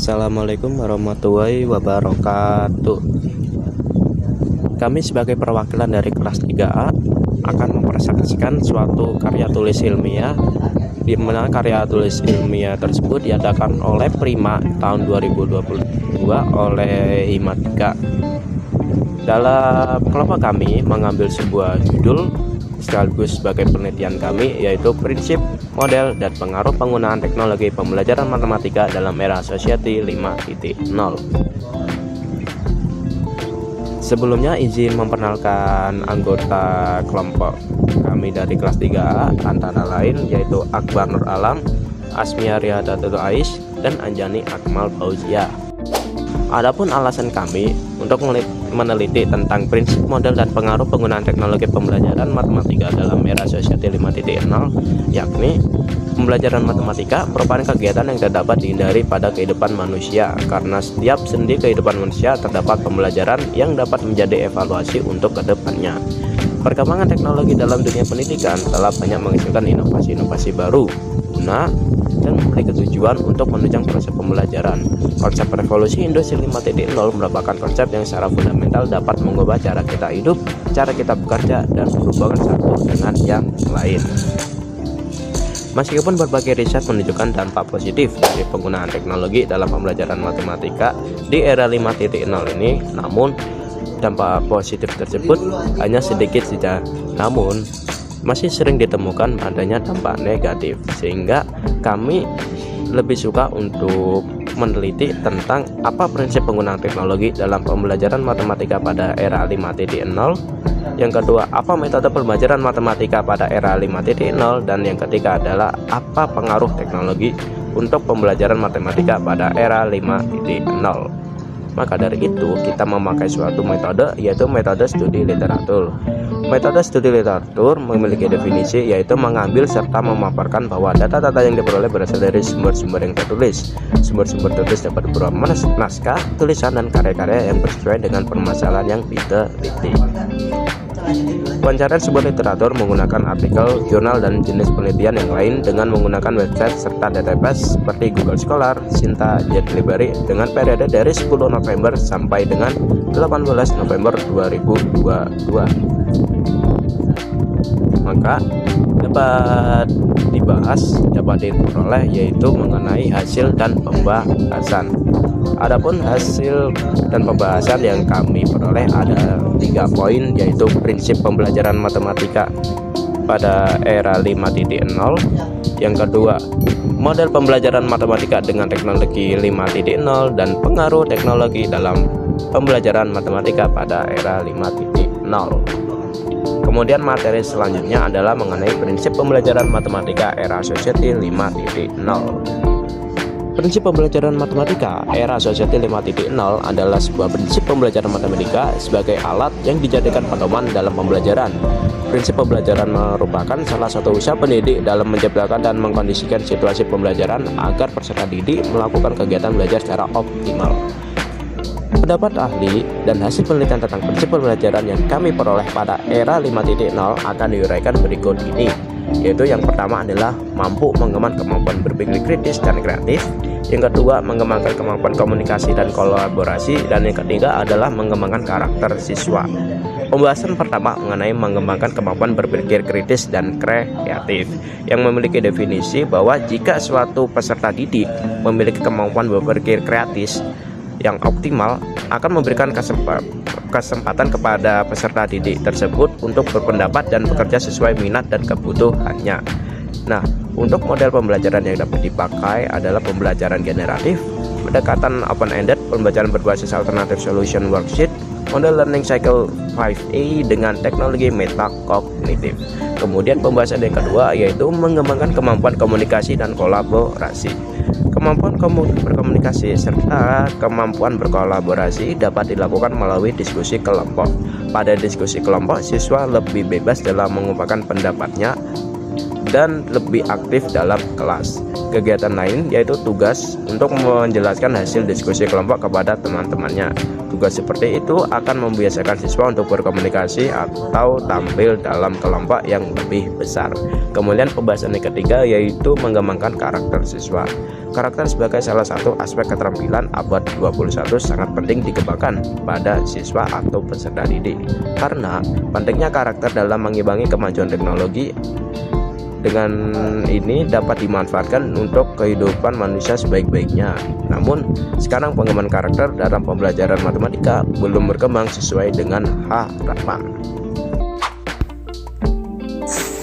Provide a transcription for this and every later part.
Assalamualaikum warahmatullahi wabarakatuh. Kami sebagai perwakilan dari kelas 3A akan mempresentasikan suatu karya tulis ilmiah, di mana karya tulis ilmiah tersebut diadakan oleh Prima tahun 2022 oleh Himatika. Dalam kelompok kami mengambil sebuah judul sekaligus sebagai penelitian kami, yaitu prinsip, model, dan pengaruh penggunaan teknologi pembelajaran matematika dalam era Society 5.0. Sebelumnya izin memperkenalkan anggota kelompok kami dari kelas 3A, antara lain yaitu Akbar Nur Alam, Asmia Riyadatul Ais, dan Anjani Akmal Fauzia. Adapun alasan kami untuk meneliti tentang prinsip, model, dan pengaruh penggunaan teknologi pembelajaran matematika dalam era Society 5.0, yakni pembelajaran matematika merupakan kegiatan yang tidak dapat dihindari pada kehidupan manusia, karena setiap sendi kehidupan manusia terdapat pembelajaran yang dapat menjadi evaluasi untuk kedepannya. Perkembangan teknologi dalam dunia pendidikan telah banyak menghasilkan inovasi-inovasi baru guna dan memiliki tujuan untuk menunjang proses pembelajaran. Konsep revolusi industri 5.0 merupakan konsep yang secara fundamental dapat mengubah cara kita hidup, cara kita bekerja, dan berhubungan satu dengan yang lain. Meskipun berbagai riset menunjukkan dampak positif dari penggunaan teknologi dalam pembelajaran matematika di era 5.0 ini, namun dampak positif tersebut hanya sedikit saja. Namun masih sering ditemukan adanya dampak negatif, sehingga kami lebih suka untuk meneliti tentang apa prinsip penggunaan teknologi dalam pembelajaran matematika pada era 5.0. Yang kedua, apa metode pembelajaran matematika pada era 5.0, dan yang ketiga adalah apa pengaruh teknologi untuk pembelajaran matematika pada era 5.0. Maka dari itu kita memakai suatu metode, yaitu metode studi literatur. Metode studi literatur memiliki definisi, yaitu mengambil serta memaparkan bahwa data-data yang diperoleh berasal dari sumber-sumber yang tertulis. Sumber-sumber tertulis dapat berupa naskah, tulisan, dan karya-karya yang sesuai dengan permasalahan yang diteliti. Pencarian sumber literatur menggunakan artikel, jurnal, dan jenis penelitian yang lain dengan menggunakan website serta database seperti Google Scholar, Sinta, Jet Library dengan periode dari 10 November sampai dengan 18 November 2022. Maka dapat diperoleh yaitu mengenai hasil dan pembahasan. Adapun hasil dan pembahasan yang kami peroleh ada 3 poin, yaitu prinsip pembelajaran matematika pada era 5.0. Yang kedua, model pembelajaran matematika dengan teknologi 5.0 dan pengaruh teknologi dalam pembelajaran matematika pada era 5.0. Kemudian materi selanjutnya adalah mengenai prinsip pembelajaran matematika era Society 5.0. Prinsip pembelajaran matematika era Society 5.0 adalah sebuah prinsip pembelajaran matematika sebagai alat yang dijadikan pedoman dalam pembelajaran. Prinsip pembelajaran merupakan salah satu usaha pendidik dalam menciptakan dan mengkondisikan situasi pembelajaran agar peserta didik melakukan kegiatan belajar secara optimal. Pendapat ahli dan hasil penelitian tentang prinsip pembelajaran yang kami peroleh pada era 5.0 akan diuraikan berikut ini, yaitu yang pertama adalah mampu mengembangkan kemampuan berpikir kritis dan kreatif, yang kedua mengembangkan kemampuan komunikasi dan kolaborasi, dan yang ketiga adalah mengembangkan karakter siswa. Pembahasan pertama mengenai mengembangkan kemampuan berpikir kritis dan kreatif, yang memiliki definisi bahwa jika suatu peserta didik memiliki kemampuan berpikir kreatif yang optimal, akan memberikan kesempatan kepada peserta didik tersebut untuk berpendapat dan bekerja sesuai minat dan kebutuhannya. Nah, untuk model pembelajaran yang dapat dipakai adalah pembelajaran generatif, pendekatan open-ended, pembelajaran berbasis alternative solution worksheet, model learning cycle 5A dengan teknologi metakognitif. Kemudian pembahasan yang kedua yaitu mengembangkan kemampuan komunikasi dan kolaborasi. Kemampuan berkomunikasi serta kemampuan berkolaborasi dapat dilakukan melalui diskusi kelompok. Pada diskusi kelompok, siswa lebih bebas dalam mengungkapkan pendapatnya dan lebih aktif dalam kelas. Kegiatan lain yaitu tugas untuk menjelaskan hasil diskusi kelompok kepada teman-temannya. Tugas seperti itu akan membiasakan siswa untuk berkomunikasi atau tampil dalam kelompok yang lebih besar. Kemudian pembahasan yang ketiga yaitu mengembangkan karakter siswa. Karakter sebagai salah satu aspek keterampilan abad 21 sangat penting dikembangkan pada siswa atau peserta didik. Karena pentingnya karakter dalam mengimbangi kemajuan teknologi, dengan ini dapat dimanfaatkan untuk kehidupan manusia sebaik-baiknya. Namun, sekarang pengembangan karakter dalam pembelajaran matematika belum berkembang sesuai dengan harapan.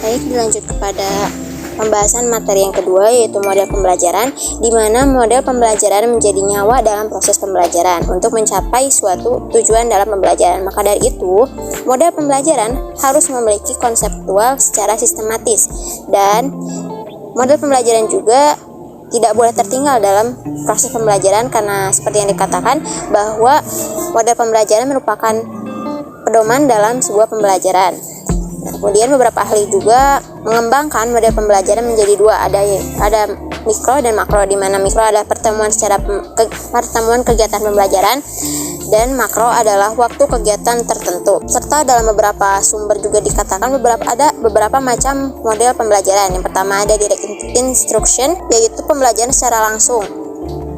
Baik, dilanjut kepada pembahasan materi yang kedua, yaitu model pembelajaran, di mana model pembelajaran menjadi nyawa dalam proses pembelajaran untuk mencapai suatu tujuan dalam pembelajaran. Maka dari itu, model pembelajaran harus memiliki konseptual secara sistematis, dan model pembelajaran juga tidak boleh tertinggal dalam proses pembelajaran, karena seperti yang dikatakan bahwa model pembelajaran merupakan pedoman dalam sebuah pembelajaran. Kemudian beberapa ahli juga mengembangkan model pembelajaran menjadi dua, ada mikro dan makro, di mana mikro adalah pertemuan kegiatan pembelajaran, dan makro adalah waktu kegiatan tertentu. Serta dalam beberapa sumber juga dikatakan ada beberapa macam model pembelajaran. Yang pertama ada direct instruction, yaitu pembelajaran secara langsung,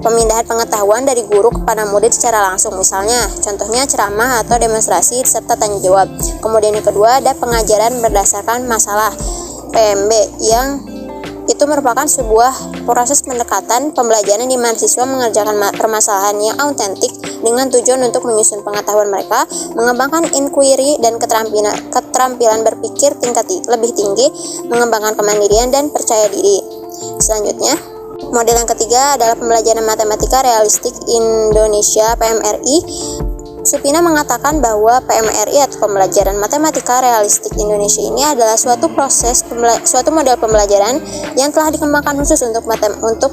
pemindahan pengetahuan dari guru kepada murid secara langsung, misalnya contohnya ceramah atau demonstrasi serta tanya jawab. Kemudian yang kedua ada pengajaran berdasarkan masalah, PMB, yang itu merupakan sebuah proses pendekatan pembelajaran di mana siswa mengerjakan permasalahan yang autentik dengan tujuan untuk menyusun pengetahuan mereka, mengembangkan inquiry dan keterampilan berpikir tingkat lebih tinggi, mengembangkan kemandirian dan percaya diri. Selanjutnya, model yang ketiga adalah pembelajaran matematika realistik Indonesia, PMRI. Supina mengatakan bahwa PMRI atau pembelajaran matematika realistik Indonesia ini adalah suatu model pembelajaran yang telah dikembangkan khusus untuk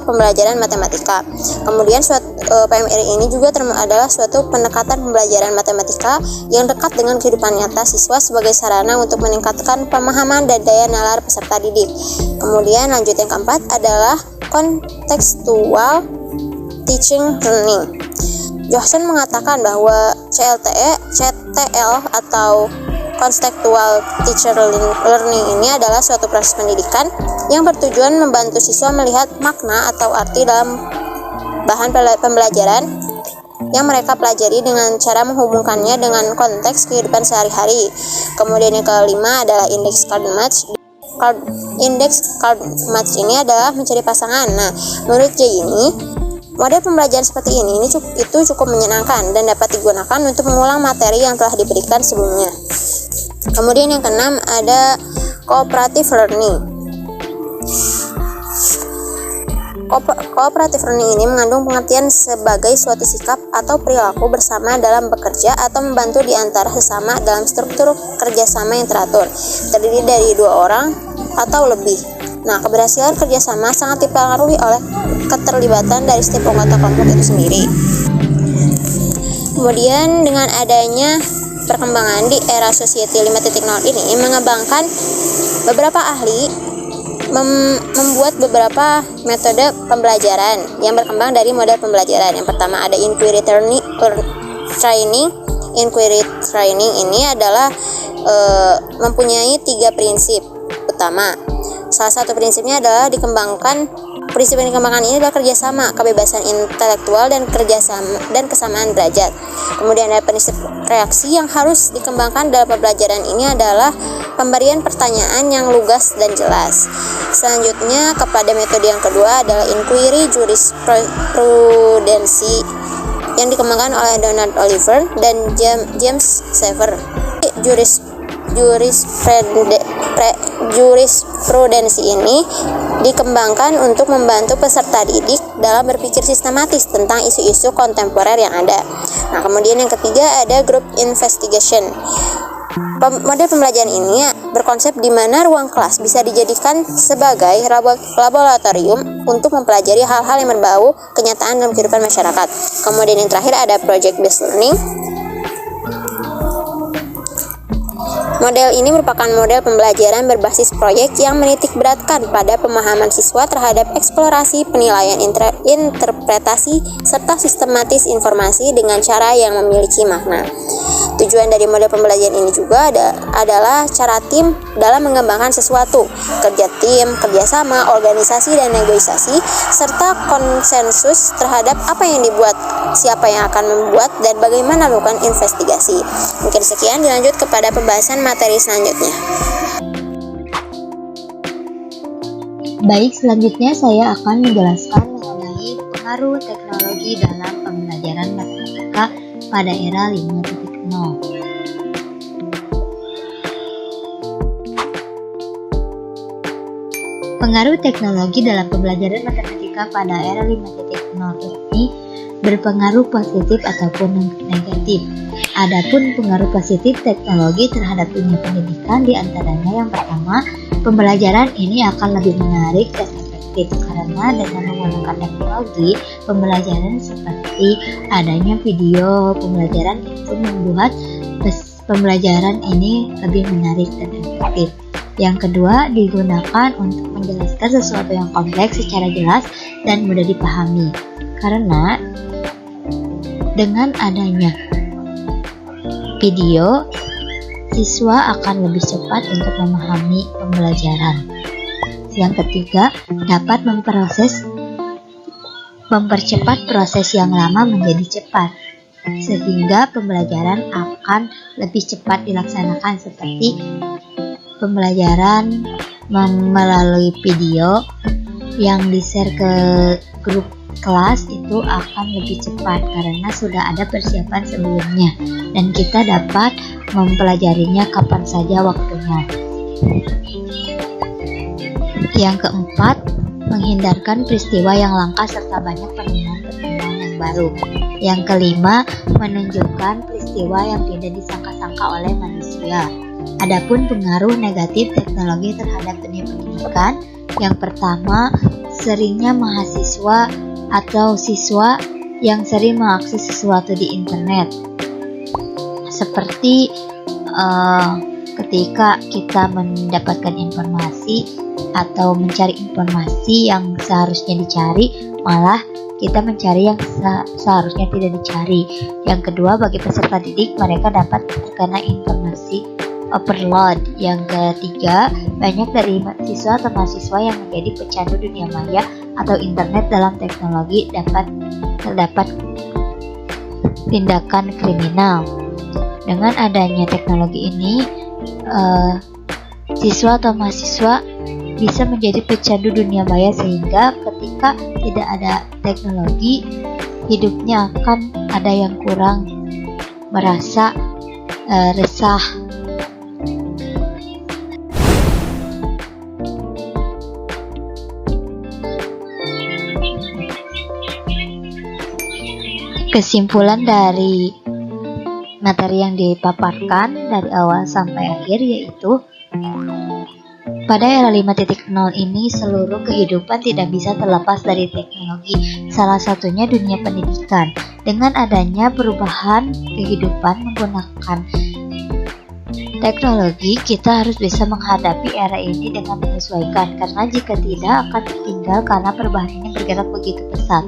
pembelajaran matematika. Kemudian PMRI ini juga adalah suatu pendekatan pembelajaran matematika yang dekat dengan kehidupan nyata siswa sebagai sarana untuk meningkatkan pemahaman dan daya nalar peserta didik. Kemudian lanjut yang keempat adalah contextual teaching learning. Johnson mengatakan bahwa CTL atau contextual teacher learning ini adalah suatu proses pendidikan yang bertujuan membantu siswa melihat makna atau arti dalam bahan pembelajaran yang mereka pelajari dengan cara menghubungkannya dengan konteks kehidupan sehari-hari. Kemudian yang kelima adalah index card match. Index card match ini adalah mencari pasangan. Nah, menurut J ini, model pembelajaran seperti ini cukup menyenangkan dan dapat digunakan untuk mengulang materi yang telah diberikan sebelumnya. Kemudian yang keenam ada cooperative learning. Cooperative learning ini mengandung pengertian sebagai suatu sikap atau perilaku bersama dalam bekerja atau membantu di antara sesama dalam struktur kerjasama yang teratur, terdiri dari 2 orang atau lebih. Nah, keberhasilan kerjasama sangat dipengaruhi oleh keterlibatan dari setiap anggota kelompok itu sendiri. Kemudian dengan adanya perkembangan di era Society 5.0 ini mengembangkan beberapa ahli membuat beberapa metode pembelajaran yang berkembang dari model pembelajaran. Yang pertama ada inquiry training. Inquiry training ini adalah mempunyai 3 prinsip utama. Salah satu prinsipnya adalah prinsip yang dikembangkan ini adalah kerjasama, kebebasan intelektual dan kesamaan derajat. Kemudian ada prinsip reaksi yang harus dikembangkan dalam pembelajaran ini adalah pemberian pertanyaan yang lugas dan jelas. Selanjutnya kepada metode yang kedua adalah inquiry jurisprudensi yang dikembangkan oleh Donald Oliver dan James Sever. Jurisprudensi ini dikembangkan untuk membantu peserta didik dalam berpikir sistematis tentang isu-isu kontemporer yang ada. Nah, kemudian yang ketiga ada group investigation. Model pembelajaran ini berkonsep di mana ruang kelas bisa dijadikan sebagai laboratorium untuk mempelajari hal-hal yang berbau kenyataan dalam kehidupan masyarakat. Kemudian yang terakhir ada project based learning. Model ini merupakan model pembelajaran berbasis proyek yang menitikberatkan pada pemahaman siswa terhadap eksplorasi, penilaian, interpretasi, serta sistematis informasi dengan cara yang memiliki makna. Tujuan dari model pembelajaran ini juga adalah cara tim dalam mengembangkan sesuatu, kerja tim, kerjasama, organisasi, dan negosiasi, serta konsensus terhadap apa yang dibuat, siapa yang akan membuat, dan bagaimana melakukan investigasi. Mungkin sekian, dilanjut kepada pembahasan materi selanjutnya. Baik, selanjutnya saya akan menjelaskan mengenai pengaruh teknologi dalam pembelajaran matematika pada era 5.0. Pengaruh teknologi dalam pembelajaran matematika pada era 5.0 ini berpengaruh positif ataupun negatif. Adapun pengaruh positif teknologi terhadap dunia pendidikan diantaranya yang pertama, pembelajaran ini akan lebih menarik dan efektif karena dengan menggunakan teknologi pembelajaran seperti adanya video pembelajaran itu membuat pembelajaran ini lebih menarik dan efektif. Yang kedua, digunakan untuk menjelaskan sesuatu yang kompleks secara jelas dan mudah dipahami karena dengan adanya video, siswa akan lebih cepat untuk memahami pembelajaran. Yang ketiga, dapat mempercepat proses yang lama menjadi cepat, sehingga pembelajaran akan lebih cepat dilaksanakan seperti pembelajaran melalui video yang di-share ke grup kelas itu akan lebih cepat karena sudah ada persiapan sebelumnya dan kita dapat mempelajarinya kapan saja waktunya. Yang keempat, menghindarkan peristiwa yang langka serta banyak penemuan-penemuan yang baru. Yang kelima, menunjukkan peristiwa yang tidak disangka-sangka oleh manusia. Adapun pengaruh negatif teknologi terhadap dunia pendidikan, yang pertama, seringnya mahasiswa atau siswa yang sering mengakses sesuatu di internet seperti ketika kita mendapatkan informasi atau mencari informasi yang seharusnya dicari, malah kita mencari yang seharusnya tidak dicari. Yang kedua, bagi peserta didik, mereka dapat terkena informasi overload. Yang ketiga, banyak dari siswa atau mahasiswa yang menjadi pecandu dunia maya atau internet dalam teknologi terdapat tindakan kriminal. Dengan adanya teknologi ini, siswa atau mahasiswa bisa menjadi pecandu dunia maya sehingga ketika tidak ada teknologi, hidupnya akan ada yang kurang, merasa resah. Kesimpulan dari materi yang dipaparkan dari awal sampai akhir yaitu pada era 5.0 ini seluruh kehidupan tidak bisa terlepas dari teknologi, salah satunya dunia pendidikan. Dengan adanya perubahan kehidupan menggunakan teknologi, kita harus bisa menghadapi era ini dengan menyesuaikan, karena jika tidak akan tertinggal karena perubahan ini bergerak begitu pesat.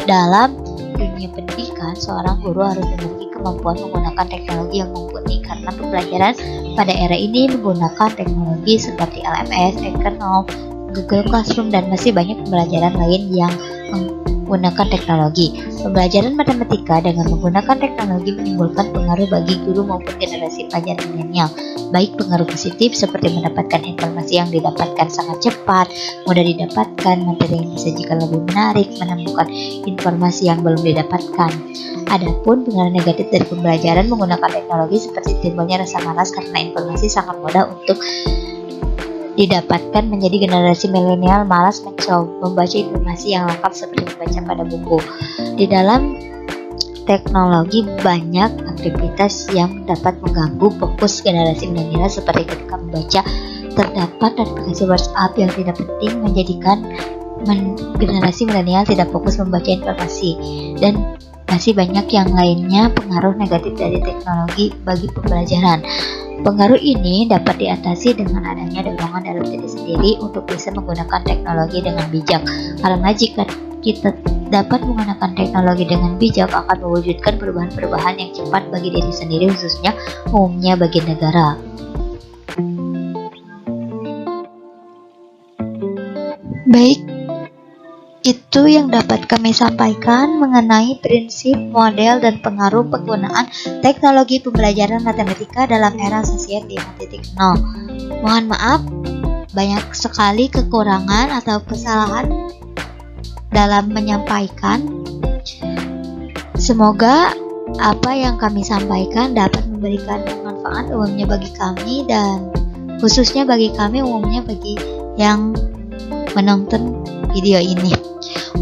Dalam dunia pendidikan, seorang guru harus memiliki kemampuan menggunakan teknologi yang mumpuni karena pembelajaran pada era ini menggunakan teknologi seperti LMS, Kernel, Google Classroom, dan masih banyak pembelajaran lain yang menggunakan teknologi. Pembelajaran matematika dengan menggunakan teknologi menimbulkan pengaruh bagi guru maupun generasi pelajar milenial, baik pengaruh positif seperti mendapatkan informasi yang didapatkan sangat cepat, mudah didapatkan, materi yang disajikan lebih menarik, menemukan informasi yang belum didapatkan. Adapun pengaruh negatif dari pembelajaran menggunakan teknologi seperti timbulnya rasa malas karena informasi sangat mudah untuk didapatkan, menjadi generasi milenial malas membaca informasi yang lengkap seperti membaca pada buku. Di dalam teknologi banyak aktivitas yang dapat mengganggu fokus generasi milenial seperti ketika membaca. Terdapat aplikasi WhatsApp yang tidak penting menjadikan generasi milenial tidak fokus membaca informasi, dan masih banyak yang lainnya pengaruh negatif dari teknologi bagi pembelajaran. Pengaruh ini dapat diatasi dengan adanya dorongan dalam diri sendiri untuk bisa menggunakan teknologi dengan bijak. Karena jika kita dapat menggunakan teknologi dengan bijak akan mewujudkan perubahan-perubahan yang cepat bagi diri sendiri, khususnya umumnya bagi negara. Baik, itu yang dapat kami sampaikan mengenai prinsip, model, dan pengaruh penggunaan teknologi pembelajaran matematika dalam era sosial 5.0. Mohon maaf, banyak sekali kekurangan atau kesalahan dalam menyampaikan. Semoga apa yang kami sampaikan dapat memberikan manfaat umumnya bagi kami dan khususnya bagi kami, umumnya bagi yang menonton video ini.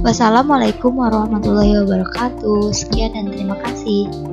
Wassalamualaikum warahmatullahi wabarakatuh. Sekian dan terima kasih.